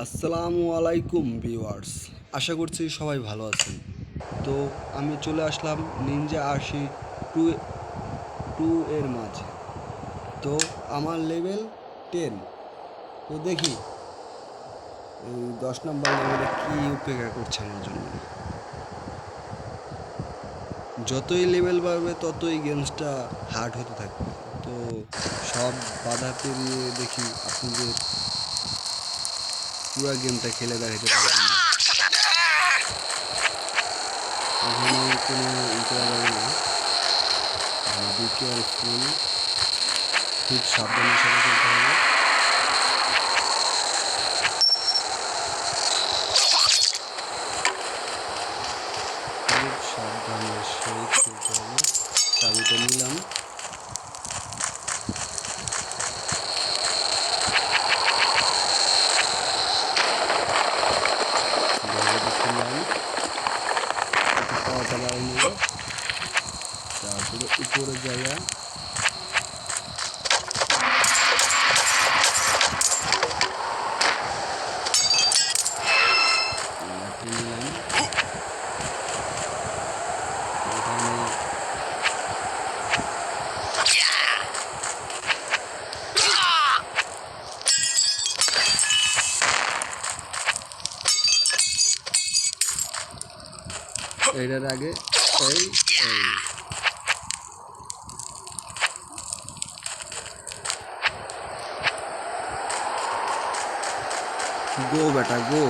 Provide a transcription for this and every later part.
আসসালামু আলাইকুম ভিউয়ার্স, আশা করছি সবাই ভালো আছেন। তো আমি চলে আসলাম নিনজা আশি টু টু এর মাঝে। তো আমার লেভেল 10। তো দেখি এই 10 নম্বর লেভেলে কী উপেক্ষা করছে আমার জন্য। যতই লেভেল বাড়বে ততই গেমসটা হার্ড হতে থাকবে। তো সব বাধা পেরিয়ে দেখি আপনাদের পুরো গেমটা খেলে দেখাতে পারবেন না। এখানে কোনো ই করা যাবে না, বি কেয়ারফুল, খুব সাবধানের সাথে খেলতে হবে। খুব সাবধানের সহিত খেলতে হবে। চাবিটা নিলাম। দরজাটা খুললাম, একটু পাওয়াটা বাড়িয়ে নিব। তারপরে উপরে জায়গা নিলাম। এখানে এইটার আগে এই এই গো বেটা গো।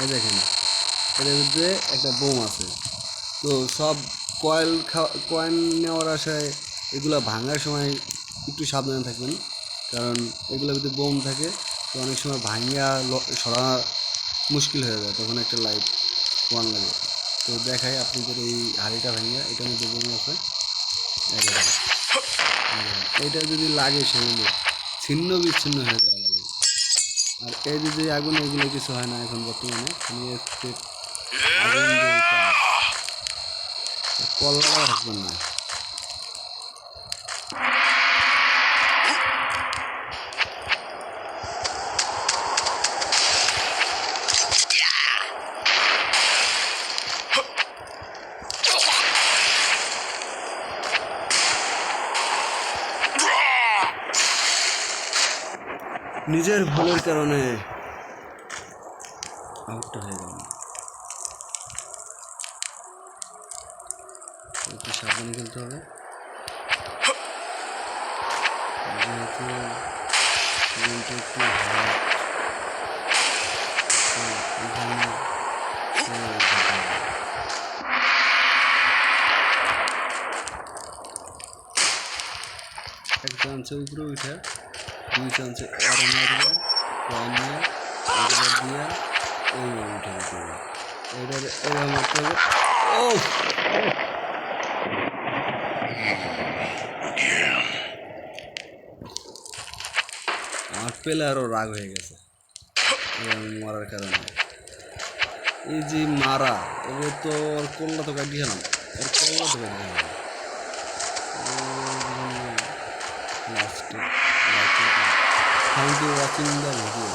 এই দেখেন, এটার ভিতরে একটা বোম আছে। তো সব কয়েন নেওয়ার আশায় এগুলা ভাঙার সময় একটু সাবধানে থাকবেন, কারণ এগুলোর ভিতরে বোম থাকে। তো অনেক সময় ভাঙিয়া সরা মুশকিল হয়ে যায়, তখন একটা লাইফ ওয়ান লাগে। তো দেখাই আপনাদের এই হাড়িটা ভাঙিয়া, এটার মধ্যে বোম আছে। এইটা যদি লাগে সেগুলো ছিন্ন বিচ্ছিন্ন হয়ে যাওয়া লাগে। আর এই যে আগুন, এগুলো কিছু হয় না এখন বর্তমানে। আগুন দিয়ে কাজ, কল্লাটা থাকবেন না। নিজের ভুলের কারণে আউটটা হয়ে গেল। একটু সাবধানে খেলতে হবে, যেহেতু গেমটা একটু হার্ড। এক চান্সে উপরে উঠে, 2 চান্সে এর মারিয়া কয়েন নিয়ে এগুলো দিয়া এইভাবে উঠে যেতে হবে। এটার এভাবে মারতে হবে। ও আমার পেলে আরও রাগ হয়ে গেছে মারার কারণে। এই যে মারা, এবার তো ওর কল্লা তো কাটিয়ে গেলাম, ওর কল্লা তো কাটিয়ে গেলাম। লাস্টে thank you watching the video.